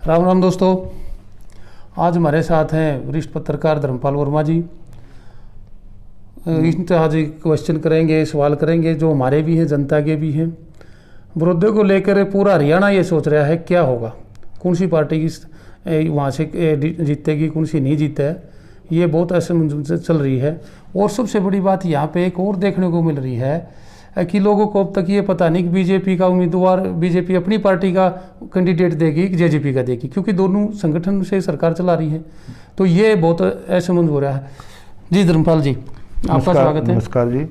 राम राम दोस्तों, आज हमारे साथ हैं वरिष्ठ पत्रकार धर्मपाल वर्मा जी। इनसे आज एक क्वेश्चन करेंगे, सवाल करेंगे जो हमारे भी हैं, जनता के भी हैं। विरोधियों को लेकर पूरा हरियाणा ये सोच रहा है क्या होगा, कौन सी पार्टी की वहाँ से जीतेगी, कौन सी नहीं जीते है, ये बहुत ऐसे चल रही है। और सबसे बड़ी बात यहाँ पे एक और देखने को मिल रही है कि लोगों को अब तक ये पता नहीं कि बीजेपी का उम्मीदवार, बीजेपी अपनी पार्टी का कैंडिडेट देगी कि जेजेपी का देगी, क्योंकि दोनों संगठन से सरकार चला रही है। तो ये बहुत असमंजस हो रहा है। जी धर्मपाल जी, आपका स्वागत है। नमस्कार जी।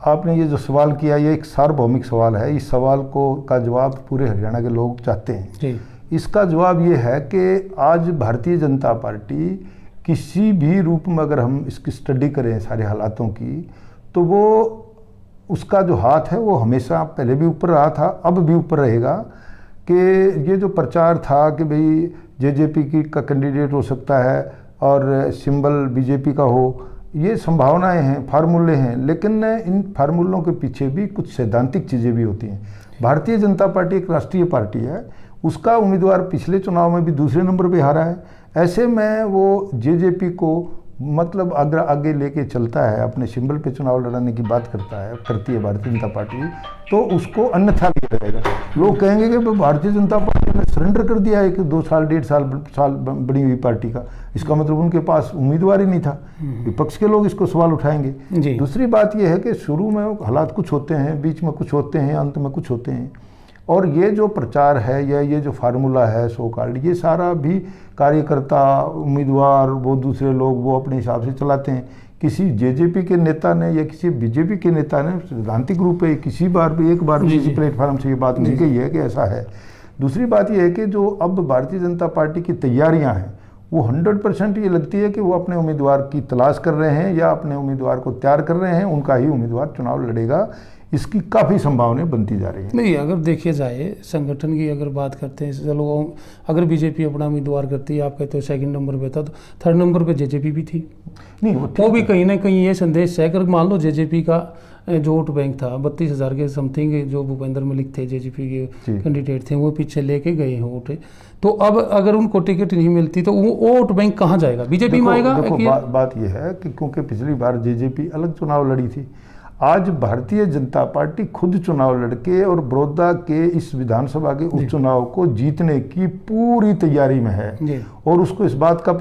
आपने ये जो सवाल किया, ये एक सार्वभौमिक सवाल है। इस सवाल का जवाब पूरे हरियाणा के लोग चाहते हैं जी। इसका जवाब ये है कि आज भारतीय जनता पार्टी किसी भी रूप में अगर हम इसकी स्टडी करें सारे हालातों की, तो वो उसका जो हाथ है वो हमेशा पहले भी ऊपर रहा था, अब भी ऊपर रहेगा। कि ये जो प्रचार था कि भाई जेजेपी का कैंडिडेट हो सकता है और सिंबल बीजेपी का हो, ये संभावनाएं हैं, फार्मूले हैं, लेकिन इन फार्मूलों के पीछे भी कुछ सैद्धांतिक चीज़ें भी होती हैं। भारतीय जनता पार्टी एक राष्ट्रीय पार्टी है, उसका उम्मीदवार पिछले चुनाव में भी दूसरे नंबर पे हारा है। ऐसे में वो जेजेपी को मतलब अगर आगे लेके चलता है, अपने सिंबल पे चुनाव लड़ाने की बात करती है भारतीय जनता पार्टी, तो उसको अन्यथा लिया जाएगा। लोग कहेंगे कि भारतीय जनता पार्टी ने सरेंडर कर दिया है कि 2 साल 1.5 साल बड़ी हुई पार्टी का, इसका मतलब उनके पास उम्मीदवार ही नहीं था। विपक्ष के लोग इसको सवाल उठाएंगे। दूसरी बात यह है कि शुरू में हालात कुछ होते हैं, बीच में कुछ होते हैं, अंत में कुछ होते हैं। और ये जो प्रचार है या ये जो फार्मूला है सो कॉल्ड, ये सारा भी कार्यकर्ता, उम्मीदवार, वो दूसरे लोग वो अपने हिसाब से चलाते हैं। किसी जेजेपी के नेता ने या किसी बीजेपी के नेता ने सैद्धांतिक रूप से किसी बार भी एक बार किसी प्लेटफॉर्म से ये बात नहीं कही है कि ऐसा है। दूसरी बात ये है कि जो अब भारतीय जनता पार्टी की तैयारियां हैं वो 100% ये लगती है कि वो अपने उम्मीदवार की तलाश कर रहे हैं या अपने उम्मीदवार को तैयार कर रहे हैं, उनका ही उम्मीदवार चुनाव लड़ेगा। इसकी काफ़ी संभावनाएं बनती जा रही हैं। नहीं, अगर देखिए जाए संगठन की अगर बात करते हैं, चलो अगर बीजेपी अपना उम्मीदवार करती है, आप कहते हो सेकंड नंबर पे था, तो थर्ड नंबर पे जेजेपी भी थी। नहीं, वो भी कहीं ना कहीं ये संदेश है, अगर मान लो जेजेपी का जो वोट बैंक था 32,000 के समथिंग, जो भूपेंद्र मलिक थे जेजेपी के कैंडिडेट थे, वो पीछे लेके गए हैं वोट। तो अब अगर उनको टिकट नहीं मिलती तो वो वोट बैंक कहाँ जाएगा, बीजेपी में आएगा। बात यह है कि क्योंकि पिछली बार जेजेपी अलग चुनाव लड़ी थी, आज भारतीय जनता पार्टी खुद चुनाव लड़के और बड़ौदा के इस विधानसभा के उपचुनाव को जीतने की पूरी तैयारी में है। और उसको इस बात का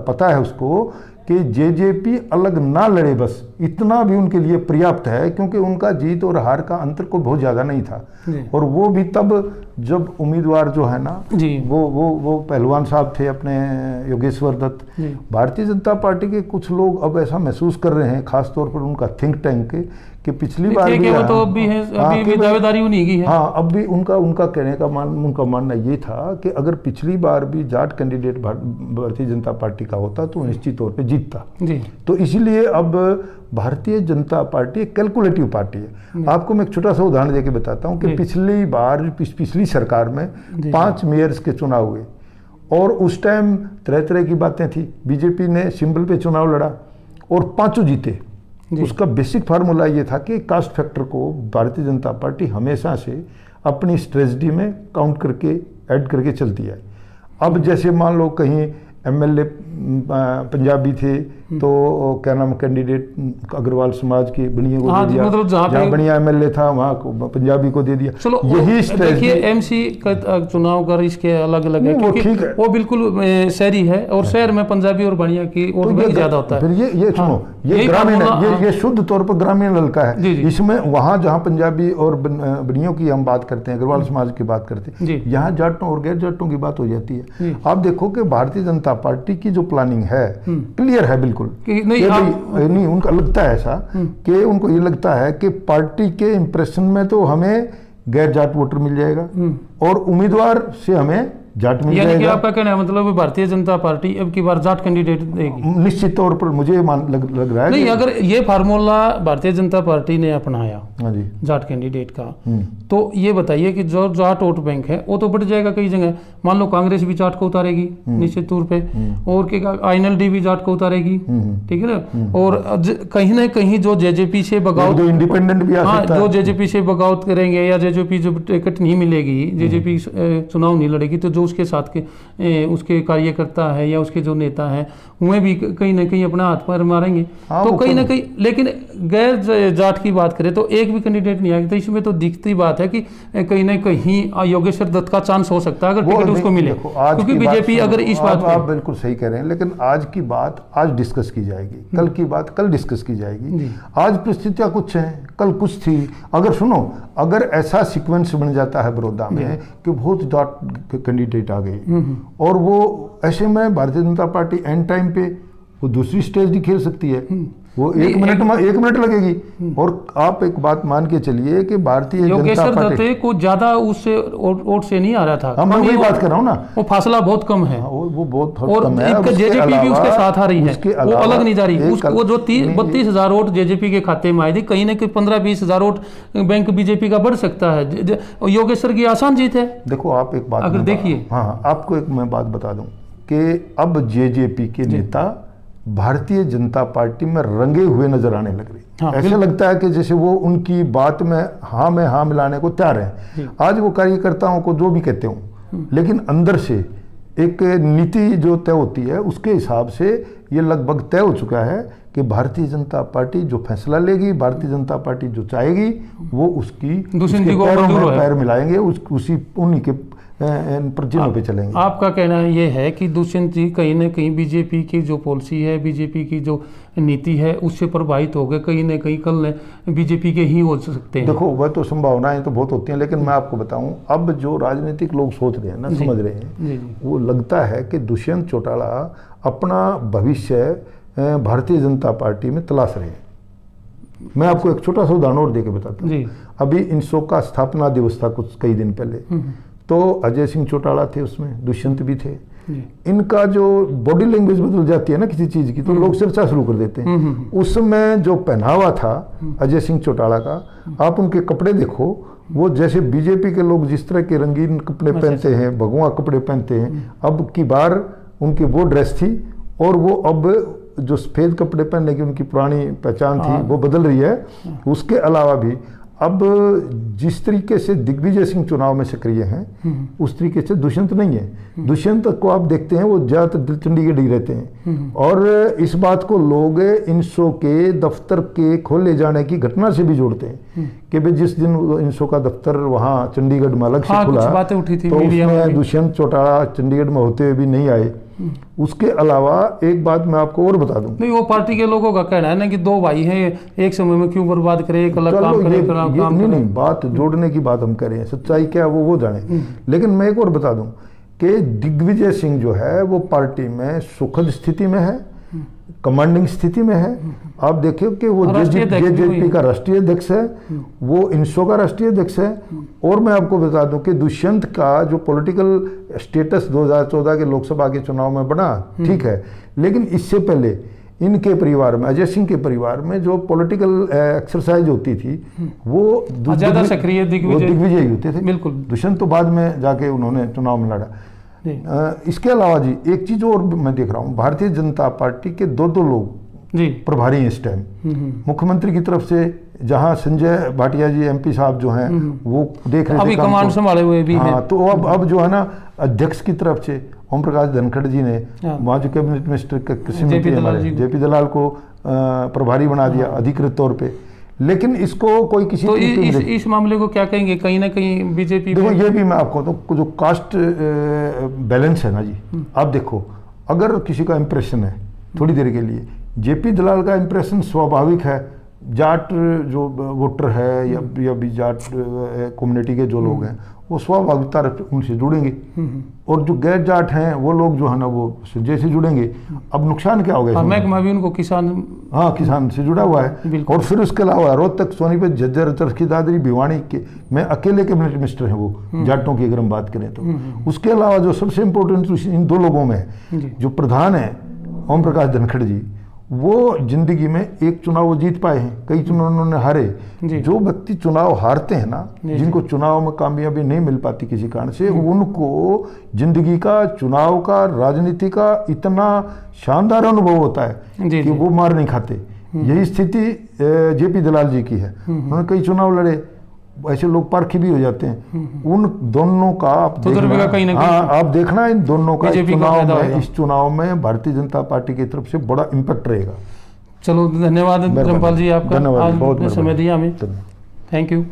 पता है उसको कि जेजेपी अलग ना लड़े, बस इतना भी उनके लिए पर्याप्त है, क्योंकि उनका जीत और हार का अंतर को बहुत ज़्यादा नहीं था। और वो भी तब जब उम्मीदवार जो है ना वो पहलवान साहब थे अपने योगेश्वर दत्त। भारतीय जनता पार्टी के कुछ लोग अब ऐसा महसूस कर रहे हैं, खासतौर पर उनका थिंक टैंक कि पिछली बार भी तो अब भी है, अभी दावेदारी उन्हीं की है। हाँ, अब भी उनका कहने का उनका मानना ये था कि अगर पिछली बार भी जाट कैंडिडेट भारतीय जनता पार्टी का होता तो निश्चित तौर पे जीतता। तो इसीलिए अब भारतीय जनता पार्टी एक कैलकुलेटिव पार्टी है। आपको मैं एक छोटा सा उदाहरण देके बताता हूँ कि पिछली सरकार में 5 मेयर्स के चुनाव हुए और उस टाइम तरह तरह की बातें थी। बीजेपी ने सिंबल पे चुनाव लड़ा और 5 जीते। उसका बेसिक फार्मूला ये था कि कास्ट फैक्टर को भारतीय जनता पार्टी हमेशा से अपनी स्ट्रेटजी में काउंट करके ऐड करके चलती है। अब जैसे मान लो कहीं एमएलए पंजाबी थे तो क्या नाम कैंडिडेट अग्रवाल समाज के बनिया को दे दिया, मतलब जहाँ बनिया एमएलए था वहाँ पंजाबी को दे दिया। चलो यही स्ट्रेटजी एमसी का चुनाव कर इसके अलग अलग है, क्योंकि वो बिल्कुल शहरी है और शहर में पंजाबी और बनिया की वोट बैंक ज्यादा होता है। फिर ये सुनो, ये ग्रामीण है, ये शुद्ध तौर पर ग्रामीण हल्का है। इसमें वहाँ जहाँ पंजाबी और बनियों की हम बात करते हैं, अग्रवाल समाज की बात करते हैं, यहाँ जाटों और गैर जाटों की बात हो जाती है। आप देखो कि भारतीय जनता पार्टी की जो प्लानिंग है क्लियर है बिल्कुल। नहीं उनका लगता है ऐसा कि उनको ये लगता है कि पार्टी के इंप्रेशन में तो हमें गैर जाट वोटर मिल जाएगा और उम्मीदवार से हमें जाट मिल यानी कि जाएगा। आपका कहना है मतलब भारतीय जनता पार्टी अब की बार जाट कैंडिडेट देगी? निश्चित तौर पर मुझे लग रहा है नहीं, अगर ये फार्मूला भारतीय जनता पार्टी ने अपनाया हाँ जी जाट कैंडिडेट का, तो ये बताइए कि जो जाट वोट बैंक है वो तो बढ़ जाएगा कई जगह। मान लो कांग्रेस भी जाट को उतारेगी निश्चित तौर पे, और INLD भी जाट को उतारेगी, ठीक है ना। और कहीं ना कहीं जो जेजेपी से बगावत, जो इंडिपेंडेंट भी आ सकता है, जो जेजेपी से बगावत करेंगे या जेजेपी जो टिकट नहीं मिलेगी, जेजेपी चुनाव नहीं लड़ेगी, तो जो उसके साथ के उसके कार्यकर्ता है या उसके जो नेता है उन्हें भी कहीं ना कहीं अपना हाथ पैर मारेंगे। तो कहीं ना कहीं, लेकिन गैर जाट की बात करें तो एक भी कैंडिडेट नहीं आएगा। तो इसमें तो दिखती बात है कि कहीं ना कहीं योगेश्वर दत्त का चांस हो सकता है अगर टिकट उसको मिले, क्योंकि बीजेपी अगर इस बात आप बिल्कुल सही कह रहे हैं, लेकिन आज की बात आज डिस्कस की जाएगी, कल की बात कल डिस्कस की जाएगी। आज परिस्थितियां कुछ हैं, कल कुछ थी। अगर सुनो, अगर ऐसा सीक्वेंस बन जाता है बड़ौदा में कि बहुत जाट कैंडिडेट आ गए और वो ऐसे में Bharatiya Janata party and time पे वो दूसरी स्टेज भी खेल सकती है। वो एक मिनट लगेगी। और आप एक बात मान के चलिए कि भारतीय जनता पार्टी को ज्यादा उससे वोट से नहीं आ रहा था। मैं वही बात कर रहा हूँ ना, वो फासला बहुत कम है, वो बहुत और कम है। जेजेपी भी उसके साथ आ रही है, वो अलग नहीं जा रही। वो जो 32,000 वोट जेजेपी के खाते में आए थे, कहीं ना कहीं 15-20,000 वोट बैंक बीजेपी का बढ़ सकता है। योगेश्वर की आसान जीत है। देखो आप एक बात अगर देखिए, हाँ आपको एक मैं बात बता दूं कि अब जेजेपी के नेता भारतीय जनता पार्टी में रंगे हुए नजर आने लग रहे। हाँ, ऐसा लगता है कि जैसे वो उनकी बात में हाँ मिलाने को तैयार हैं। आज वो कार्यकर्ताओं को जो भी कहते हो, लेकिन अंदर से एक नीति जो तय होती है उसके हिसाब से ये लगभग तय हो चुका है कि भारतीय जनता पार्टी जो फैसला लेगी, भारतीय जनता पार्टी जो चाहेगी, वो उसकी पैरों में पैर मिलाएंगे, उसी उन्हीं के जिलों पे चलेंगे। आपका कहना ये है कि दुष्यंत जी कहीं ना कहीं बीजेपी की जो पॉलिसी है, बीजेपी की जो नीति है, उससे प्रभावित हो गए, कहीं ना कहीं कल बीजेपी के ही हो सकते हैं। देखो वह तो संभावनाएं तो बहुत होती हैं, लेकिन मैं आपको बताऊं, अब जो राजनीतिक लोग सोच रहे हैं ना, समझ रहे हैं, वो लगता है कि दुष्यंत चौटाला अपना भविष्य भारतीय जनता पार्टी में तलाश रहे हैं। मैं आपको एक छोटा सा उदाहरण और देके बताता हूँ। अभी इनसो का स्थापना दिवस था कुछ कई दिन पहले, तो अजय सिंह चौटाला थे उसमें, दुष्यंत भी थे। इनका जो बॉडी लैंग्वेज बदल जाती है ना किसी चीज की, तो लोग चर्चा शुरू कर देते हैं। उसमें जो पहनावा था अजय सिंह चौटाला का, आप उनके कपड़े देखो, वो जैसे बीजेपी के लोग जिस तरह के रंगीन कपड़े पहनते हैं, भगवा कपड़े पहनते हैं, अब की बार उनकी वो ड्रेस थी, और वो अब जो सफेद कपड़े पहनने की उनकी पुरानी पहचान थी वो बदल रही है। उसके अलावा भी अब जिस तरीके से दिग्विजय सिंह चुनाव में सक्रिय हैं, उस तरीके से दुष्यंत नहीं है। दुष्यंत को आप देखते हैं वो ज्यादातर चंडीगढ़ ही रहते हैं, और इस बात को लोग इनसो के दफ्तर के खोले जाने की घटना से भी जोड़ते हैं कि भाई जिस दिन इनसो का दफ्तर वहाँ चंडीगढ़ में अलग से खुला, बातें उठी थी, तो उसमें दुष्यंत चौटाला चंडीगढ़ में होते हुए भी नहीं आए। उसके अलावा एक बात मैं आपको और बता दूं, नहीं, वो पार्टी के लोगों का कहना है ना कि दो भाई हैं, एक समय में क्यों बर्बाद करे, एक अलग काम करे, नहीं, बात जोड़ने की बात हम करें, सच्चाई क्या है वो जाने। लेकिन मैं एक और बता दूं कि दिग्विजय सिंह जो है वो पार्टी में सुखद स्थिति में है, कमांडिंग स्थिति में है। आप देखिए कि वो जेजेपी का राष्ट्रीय अध्यक्ष है, वो इनसो का राष्ट्रीय अध्यक्ष है। और मैं आपको बता दूं कि दुष्यंत का जो पॉलिटिकल स्टेटस 2014 के लोकसभा के चुनाव में बना, ठीक है, लेकिन इससे पहले इनके परिवार में, अजय सिंह के परिवार में जो पॉलिटिकल एक्सरसाइज होती थी वो ज्यादा सक्रिय दिग्विजय होते थे। बिल्कुल, दुष्यंत तो बाद में जाके उन्होंने चुनाव में लड़ा। इसके अलावा जी एक चीज और मैं देख रहा हूँ, भारतीय जनता पार्टी के दो लोग प्रभारी हैं इस टाइम। मुख्यमंत्री की तरफ से जहां संजय भाटिया जी एमपी साहब जो हैं वो देख रहे थे, अभी कमांड संभाले हुए भी हैं। तो अब जो है ना अध्यक्ष की तरफ से ओम प्रकाश धनखड़ जी ने वहाँ जो कैबिनेट मिनिस्टर कृषि मंत्री हमारे जेपी दलाल को प्रभारी बना दिया अधिकृत तौर पे। लेकिन इसको कोई किसी तो इस मामले को क्या कहेंगे, कहीं ना कहीं बीजेपी देखो ये भी मैं आपको तो जो कास्ट बैलेंस है ना जी, आप देखो अगर किसी का इंप्रेशन है थोड़ी देर के लिए, जेपी दलाल का इंप्रेशन स्वाभाविक है जाट जो वोटर है या भी जाट कम्युनिटी के जो लोग हैं वो स्वाभाविकता उनसे जुड़ेंगे, और जो गैर जाट हैं वो लोग जो है ना वो जैसे जुड़ेंगे। अब नुकसान क्या होगा? महकमा भी उनको किसान, हाँ, किसान से जुड़ा हुआ है। और फिर उसके अलावा रोहतक, सोनीपत, झज्जर, चरखी दादरी, भिवानी के में अकेले कैबिनेट मिनिस्टर हैं वो जाटों की, अगर हम बात करें तो। उसके अलावा जो सबसे इम्पोर्टेंट इन 2 लोगों में जो प्रधान है ओम प्रकाश धनखड़ जी, वो जिंदगी में एक चुनाव वो जीत पाए हैं, कई चुनाव उन्होंने हारे। जो व्यक्ति चुनाव हारते हैं ना, जिनको चुनाव में कामयाबी नहीं मिल पाती किसी कारण से, उनको जिंदगी का, चुनाव का, राजनीति का इतना शानदार अनुभव होता है कि वो मार नहीं खाते। यही स्थिति जेपी दलाल जी की है। उन्होंने कई चुनाव लड़े, ऐसे लोग पारखी भी हो जाते हैं। उन दोनों का आप देखना इन दोनों का चुनाव में, इस चुनाव में भारतीय जनता पार्टी की तरफ से बड़ा इम्पैक्ट रहेगा। चलो, धन्यवाद धर्मपाल जी आपका, आज बहुत समय दिया हमें। Thank you.